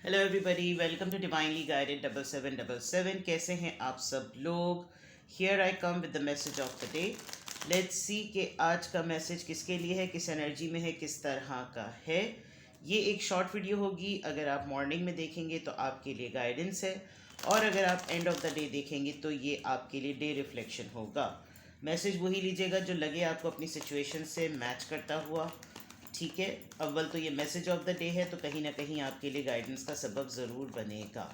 Hello everybody, welcome to divinely guided 7777। कैसे हैं आप सब लोग। Here I come with the message of the day. Let's see कि आज का मैसेज किसके लिए है, किस एनर्जी में है, किस तरह का है। ये एक शॉर्ट वीडियो होगी। अगर आप मॉर्निंग में देखेंगे तो आपके लिए गाइडेंस है, और अगर आप एंड ऑफ द डे देखेंगे तो ये आपके लिए डे रिफ्लेक्शन होगा। मैसेज वही लीजिएगा जो लगे आपको अपनी सिचुएशन से मैच करता हुआ। ठीक है, अव्वल तो ये मैसेज ऑफ द डे है, तो कहीं ना कहीं आपके लिए गाइडेंस का सबब ज़रूर बनेगा।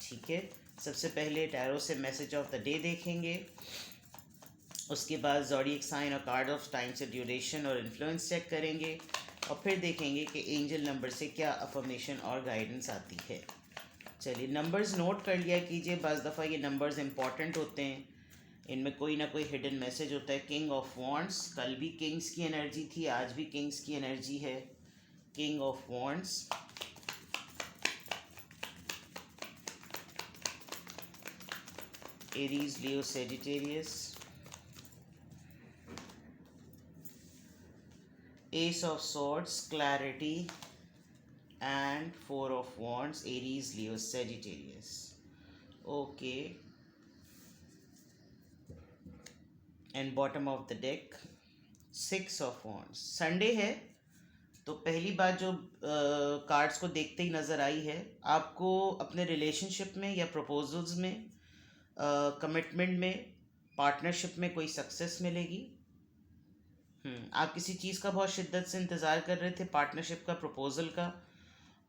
ठीक है, सबसे पहले टैरो से मैसेज ऑफ द डे देखेंगे, उसके बाद ज़ोडिएक साइन और कार्ड ऑफ टाइम से ड्यूरेशन और इन्फ्लुएंस चेक करेंगे, और फिर देखेंगे कि एंजल नंबर से क्या अफर्मेशन और गाइडेंस आती है। चलिए, नंबर्स नोट कर लिया कीजिए। बस दफ़ा ये नंबर्स इंपॉर्टेंट होते हैं, इनमें कोई ना कोई हिडन मैसेज होता है। किंग ऑफ वॉन्ड्स, कल भी किंग्स की एनर्जी थी, आज भी किंग्स की एनर्जी है। King of wands, Aries, Leo, Sagittarius. S of swords, clarity, and four of wands, Aries, Leo, Sagittarius. Okay, and bottom of the deck six of wands. Sunday है तो पहली बात जो कार्ड्स को देखते ही नज़र आई है, आपको अपने रिलेशनशिप में या प्रपोजल्स में, कमिटमेंट में, पार्टनरशिप में कोई सक्सेस मिलेगी। आप किसी चीज़ का बहुत शिद्दत से इंतज़ार कर रहे थे, पार्टनरशिप का, प्रपोज़ल का,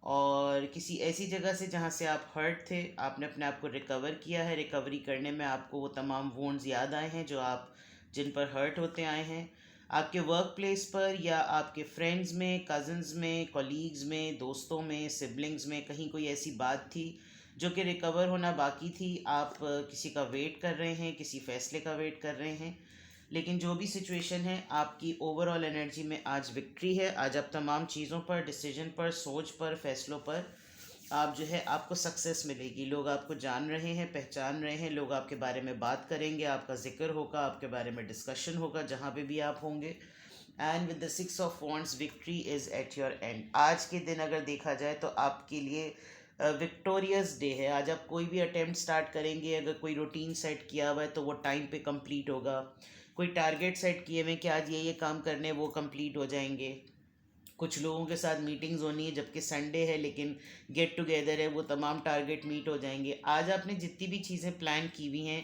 और किसी ऐसी जगह से जहाँ से आप हर्ट थे, आपने अपने आप को रिकवर किया है। रिकवरी करने में आपको वो तमाम वोन्स याद आए हैं जो आप जिन पर हर्ट होते आए हैं। आपके वर्क प्लेस पर या आपके फ्रेंड्स में, कज़न्स में, कॉलीग्स में, दोस्तों में, सिबलिंग्स में कहीं कोई ऐसी बात थी जो कि रिकवर होना बाकी थी। आप किसी का वेट कर रहे हैं, किसी फ़ैसले का वेट कर रहे हैं। लेकिन जो भी सिचुएशन है, आपकी ओवरऑल एनर्जी में आज विक्ट्री है। आज आप तमाम चीज़ों पर, डिसीजन पर, सोच पर, फैसलों पर आप जो है, आपको सक्सेस मिलेगी। लोग आपको जान रहे हैं, पहचान रहे हैं, लोग आपके बारे में बात करेंगे, आपका जिक्र होगा, आपके बारे में डिस्कशन होगा जहाँ पे भी आप होंगे। And with the six of wands, victory is at your and. आज के दिन अगर देखा जाए तो आपके लिए विक्टोरियस डे है। आज आप कोई भी अटेम्प्ट स्टार्ट करेंगे, अगर कोई रूटीन सेट किया हुआ है तो वो टाइम पे कंप्लीट होगा। कोई टारगेट सेट किए हुए कि आज ये काम करने, वो कंप्लीट हो जाएंगे। कुछ लोगों के साथ मीटिंग्स होनी है जबकि संडे है, लेकिन गेट टुगेदर है, वो तमाम टारगेट मीट हो जाएंगे। आज आपने जितनी भी चीज़ें प्लान की हुई हैं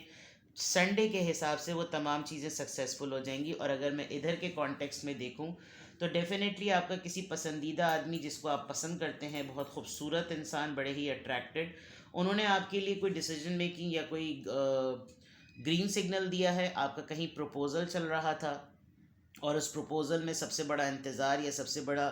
संडे के हिसाब से, वो तमाम चीज़ें सक्सेसफुल हो जाएंगी। और अगर मैं इधर के कॉन्टेक्स्ट में देखूं तो डेफिनेटली आपका किसी पसंदीदा आदमी जिसको आप पसंद करते हैं, बहुत खूबसूरत इंसान, बड़े ही अट्रैक्टेड, उन्होंने आपके लिए कोई डिसीजन मेकिंग या कोई ग्रीन सिग्नल दिया है। आपका कहीं प्रपोज़ल चल रहा था और उस प्रपोज़ल में सबसे बड़ा इंतज़ार या सबसे बड़ा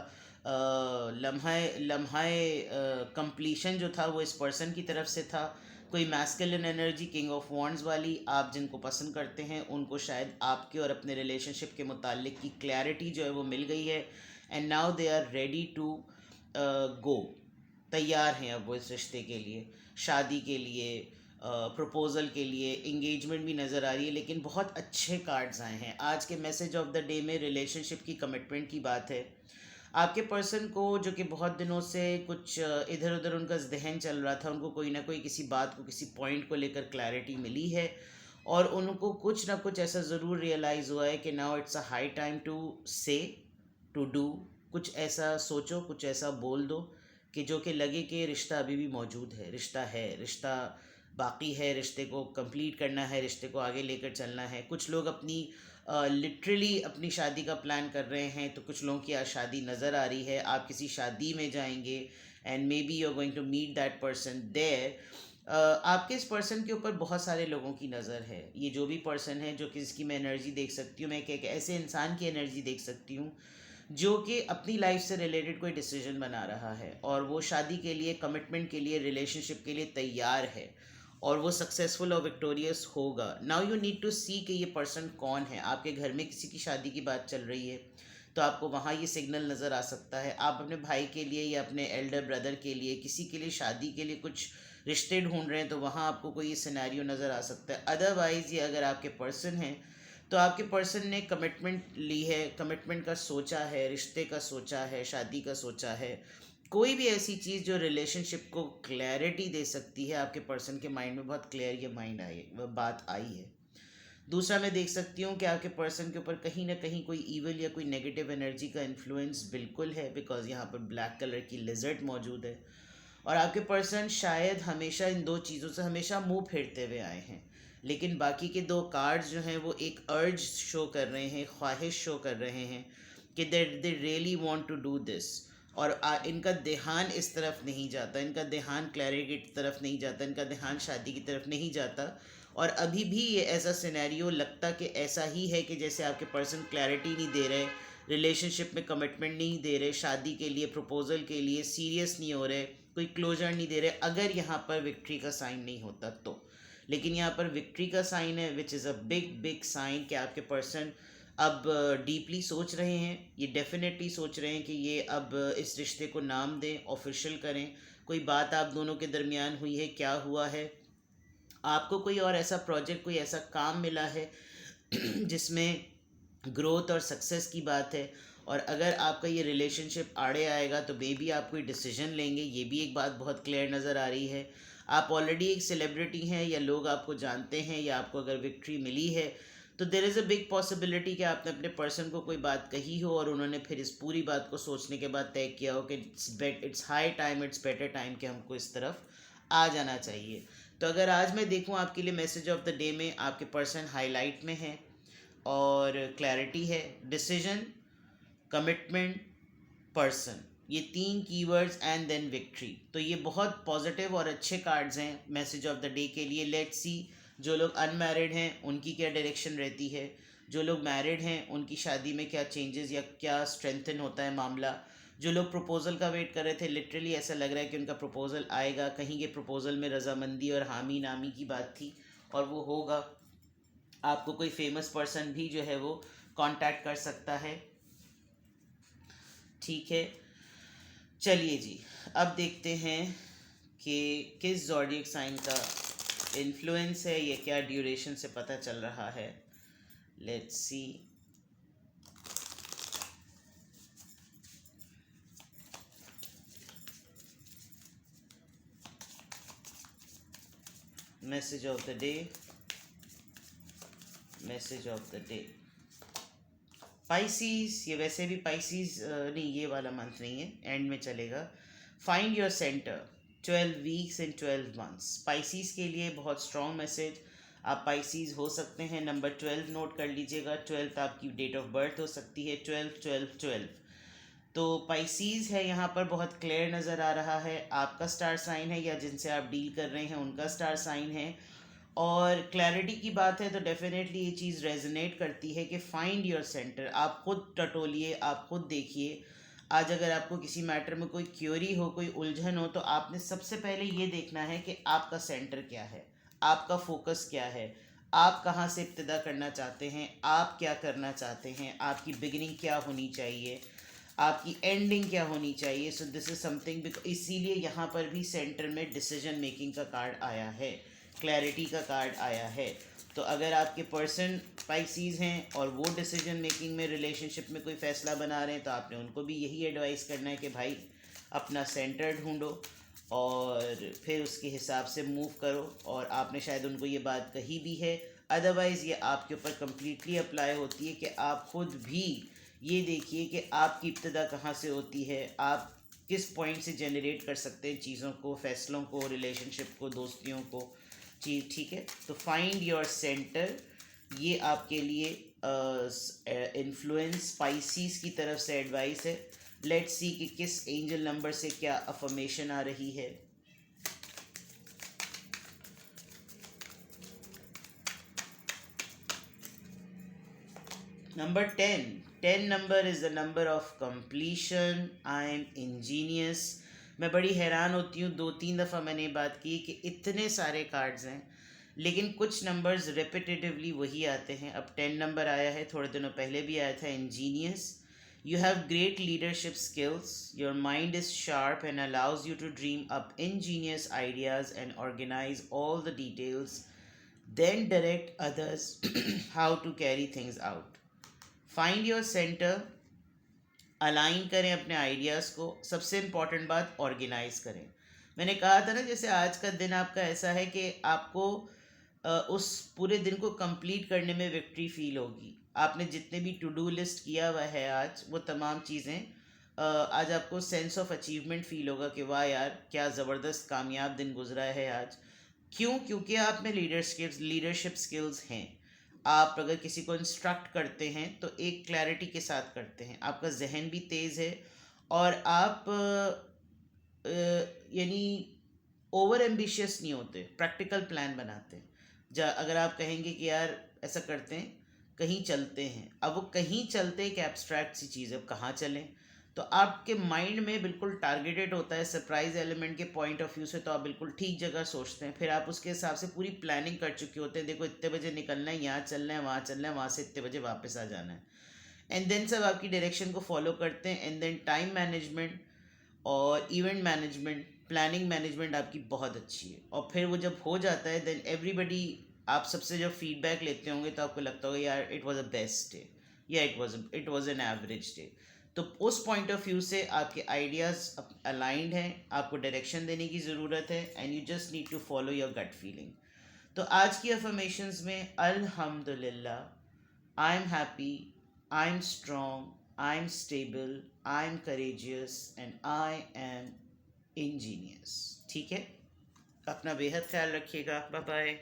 लम्हाए कंप्लीशन जो था वो इस पर्सन की तरफ से था। कोई masculine energy, king of wands वाली, आप जिनको पसंद करते हैं उनको शायद आपके और अपने रिलेशनशिप के मुतालिक की क्लैरिटी जो है वो मिल गई है। And now they are ready to go, तैयार हैं अब वो इस रिश्ते के लिए, शादी के लिए, प्रपोज़ल के लिए। इंगेजमेंट भी नज़र आ रही है, लेकिन बहुत अच्छे कार्ड्स आए हैं आज के मैसेज ऑफ द डे में। रिलेशनशिप की, कमिटमेंट की बात है। आपके पर्सन को जो कि बहुत दिनों से कुछ इधर उधर उनका जहन चल रहा था, उनको कोई ना कोई किसी बात को, किसी पॉइंट को लेकर क्लैरिटी मिली है, और उनको कुछ ना कुछ ऐसा ज़रूर रियलाइज़ हुआ है कि now it's a high time to say, to do. कुछ ऐसा सोचो, कुछ ऐसा बोल दो कि जो कि लगे कि रिश्ता अभी भी मौजूद है, रिश्ता है, रिश्ता बाकी है, रिश्ते को कंप्लीट करना है, रिश्ते को आगे लेकर चलना है। कुछ लोग अपनी लिटरली अपनी शादी का प्लान कर रहे हैं, तो कुछ लोगों की आज शादी नज़र आ रही है। आप किसी शादी में जाएंगे and maybe you are going to meet that person there. आपके इस पर्सन के ऊपर बहुत सारे लोगों की नज़र है। ये जो भी पर्सन है, जो कि इसकी मैं एनर्जी देख सकती हूँ, मैं एक ऐसे इंसान की एनर्जी देख सकती हूँ जो कि अपनी लाइफ से रिलेटेड कोई डिसीजन बना रहा है, और वो शादी के लिए, कमिटमेंट के लिए, रिलेशनशिप के लिए तैयार है, और वो सक्सेसफुल और विक्टोरियस होगा। नाउ यू नीड टू सी कि ये पर्सन कौन है। आपके घर में किसी की शादी की बात चल रही है तो आपको वहाँ ये सिग्नल नज़र आ सकता है। आप अपने भाई के लिए या अपने एल्डर ब्रदर के लिए, किसी के लिए शादी के लिए कुछ रिश्ते ढूंढ रहे हैं, तो वहाँ आपको कोई ये सिनेरियो नज़र आ सकता है। अदरवाइज़ ये अगर आपके पर्सन हैं तो आपके पर्सन ने कमिटमेंट ली है, कमिटमेंट का सोचा है, रिश्ते का सोचा है, शादी का सोचा है, कोई भी ऐसी चीज़ जो रिलेशनशिप को क्लैरिटी दे सकती है, आपके पर्सन के माइंड में बहुत क्लियर ये माइंड आई वह बात आई है। दूसरा, मैं देख सकती हूँ कि आपके पर्सन के ऊपर कहीं ना कहीं कोई ईवल या कोई नेगेटिव एनर्जी का इन्फ्लुएंस बिल्कुल है, बिकॉज यहाँ पर ब्लैक कलर की लिजर्ट मौजूद है। और आपके पर्सन शायद हमेशा इन दो चीज़ों से हमेशा मुंह फेरते हुए आए हैं, लेकिन बाकी के दो कार्ड्स जो हैं वो एक अर्ज शो कर रहे हैं, ख्वाहिश शो कर रहे हैं कि they really want to do this. और इनका ध्यान इस तरफ नहीं जाता, इनका ध्यान क्लैरिटी की तरफ नहीं जाता, इनका ध्यान शादी की तरफ नहीं जाता। और अभी भी ये ऐसा सिनेरियो लगता कि ऐसा ही है कि जैसे आपके पर्सन क्लैरिटी नहीं दे रहे, रिलेशनशिप में कमिटमेंट नहीं दे रहे, शादी के लिए प्रपोजल के लिए सीरियस नहीं हो रहे, कोई क्लोजर नहीं दे रहे, अगर यहाँ पर विक्ट्री का साइन नहीं होता तो। लेकिन यहाँ पर विक्ट्री का साइन है, which is a big big sign कि आपके पर्सन अब डीपली सोच रहे हैं, ये डेफिनेटली सोच रहे हैं कि ये अब इस रिश्ते को नाम दें, ऑफिशियल करें। कोई बात आप दोनों के दरमियान हुई है, क्या हुआ है, आपको कोई और ऐसा प्रोजेक्ट, कोई ऐसा काम मिला है जिसमें ग्रोथ और सक्सेस की बात है। और अगर आपका ये रिलेशनशिप आड़े आएगा तो मे बी आप कोई डिसीजन लेंगे, ये भी एक बात बहुत क्लियर नज़र आ रही है। आप ऑलरेडी एक सेलिब्रिटी हैं या लोग आपको जानते हैं, या आपको अगर विक्ट्री मिली है तो there is a big possibility कि आपने अपने पर्सन को कोई बात कही हो और उन्होंने फिर इस पूरी बात को सोचने के बाद तय किया हो कि it's high time, it's better time कि हमको इस तरफ आ जाना चाहिए। तो अगर आज मैं देखूं आपके लिए मैसेज ऑफ द डे में आपके पर्सन हाईलाइट में है और क्लैरिटी है, डिसीजन, कमिटमेंट, पर्सन, ये तीन कीवर्ड्स एंड देन विक्ट्री। तो ये बहुत पॉजिटिव और अच्छे कार्ड्स हैं मैसेज ऑफ द डे के लिए। लेट्स सी जो लोग अनमैरिड हैं उनकी क्या डायरेक्शन रहती है, जो लोग मैरिड हैं उनकी शादी में क्या चेंजेस या क्या स्ट्रेंथन होता है मामला। जो लोग प्रपोज़ल का वेट कर रहे थे, लिटरली ऐसा लग रहा है कि उनका प्रपोज़ल आएगा। कहीं के प्रपोज़ल में रजामंदी और हामी नामी की बात थी और वो होगा। आपको कोई फेमस पर्सन भी जो है वो कांटेक्ट कर सकता है। ठीक है, चलिए जी, अब देखते हैं कि किस ज़ोडिएक साइन का इन्फ्लुएंस है, ये क्या ड्यूरेशन से पता चल रहा है। Let's see. Message of the day, message of the day. Pisces, ये वैसे भी पाइसीज नहीं, ये वाला मंथ नहीं है, एंड में चलेगा। Find your centre, 12 weeks in 12 months. Pisces के लिए बहुत स्ट्रॉन्ग मैसेज। आप पाइसीज हो सकते हैं, नंबर 12 नोट कर लीजिएगा। 12 आपकी डेट ऑफ बर्थ हो सकती है, 12 12 12। तो पाइसीज है यहाँ पर, बहुत क्लियर नज़र आ रहा है। आपका स्टार साइन है या जिनसे आप डील कर रहे हैं उनका स्टार साइन है। और क्लैरिटी की बात है तो डेफिनेटली ये चीज़ रेजोनेट करती है कि फाइंड योर सेंटर। आप खुद टटोलिए, आप खुद देखिए। आज अगर आपको किसी मैटर में कोई क्यूरी हो, कोई उलझन हो, तो आपने सबसे पहले ये देखना है कि आपका सेंटर क्या है, आपका फोकस क्या है, आप कहाँ से इब्तिदा करना चाहते हैं, आप क्या करना चाहते हैं, आपकी बिगिनिंग क्या होनी चाहिए, आपकी एंडिंग क्या होनी चाहिए। सो दिस इज़ समथिंग, इसीलिए यहाँ पर भी सेंटर में डिसीजन मेकिंग का कार्ड आया है, क्लैरिटी का कार्ड आया है। तो अगर आपके पर्सन पाइसीज हैं और वो डिसीजन मेकिंग में, रिलेशनशिप में कोई फ़ैसला बना रहे हैं, तो आपने उनको भी यही एडवाइस करना है कि भाई अपना सेंटर ढूंढो और फिर उसके हिसाब से मूव करो। और आपने शायद उनको ये बात कही भी है, अदरवाइज़ ये आपके ऊपर कम्प्लीटली अप्लाई होती है कि आप खुद भी ये देखिए कि आपकी इब्तिदा कहाँ से होती है, आप किस पॉइंट से जनरेट कर सकते हैं चीज़ों को, फैसलों को, रिलेशनशिप को, दोस्तियों को। चीज़ ठीक है। तो फाइंड योर सेंटर, ये आपके लिए इन्फ्लुएंस स्पाइसीज की तरफ से एडवाइस है। लेट्स सी कि किस एंजल नंबर से क्या अफर्मेशन आ रही है। Number 10, 10 number is the number of completion. I am Angénieux. मैं बड़ी हैरान होती हूँ, 2-3 दफ़ा मैंने ये बात की कि इतने सारे कार्ड्स हैं लेकिन कुछ नंबर्स रेपिटेटिवली वही आते हैं। अब 10 नंबर आया है, थोड़े दिनों पहले भी आया था, Angénieux. You have great leadership skills. Your mind is sharp and allows you to dream up ingenious ideas and organize all the details, then direct others how to carry things out. Find your center. Align करें अपने ideas को। सबसे important बात, organise करें। मैंने कहा था ना, जैसे आज का दिन आपका ऐसा है कि आपको उस पूरे दिन को कंप्लीट करने में विक्ट्री फील होगी। आपने जितने भी टू डू लिस्ट किया हुआ है आज, वो तमाम चीज़ें आज आपको सेंस ऑफ अचीवमेंट फील होगा कि वाह यार, क्या ज़बरदस्त कामयाब दिन गुजरा है आज। क्यों? क्योंकि आप में लीडरशिप स्किल्स हैं। आप अगर किसी को इंस्ट्रक्ट करते हैं तो एक क्लैरिटी के साथ करते हैं, आपका जहन भी तेज़ है, और आप यानी ओवर एम्बिशियस नहीं होते, प्रैक्टिकल प्लान बनाते हैं। अगर आप कहेंगे कि यार ऐसा करते हैं, कहीं चलते हैं, अब वो कहीं चलते एक एब्स्ट्रैक्ट सी चीज़ है, अब कहाँ चलें? तो आपके माइंड में बिल्कुल टारगेटेड होता है सरप्राइज एलिमेंट के पॉइंट ऑफ व्यू से, तो आप बिल्कुल ठीक जगह सोचते हैं, फिर आप उसके हिसाब से पूरी प्लानिंग कर चुके होते हैं। देखो, इतने बजे निकलना है, यहाँ चलना है, वहाँ चलना है, वहाँ से इतने बजे वापस आ जाना है, एंड देन सब आपकी डायरेक्शन को फॉलो करते हैं। एंड देन टाइम मैनेजमेंट और इवेंट मैनेजमेंट, प्लानिंग मैनेजमेंट आपकी बहुत अच्छी है। और फिर वो जब हो जाता है, देन एवरीबडी, आप सबसे जब फीडबैक लेते होंगे तो आपको लगता होगा यार it was a best day, या it was an average day. तो उस पॉइंट ऑफ व्यू से आपके आइडियाज़ अलाइंड हैं, आपको डायरेक्शन देने की ज़रूरत है, and you just need to follow your gut feeling. तो आज की अफर्मेशंस में, अल्हम्दुलिल्लाह, I am happy, I am strong, I am stable, I am courageous, and I am ingenious. ठीक है? अपना बेहद ख्याल रखिएगा। Bye bye.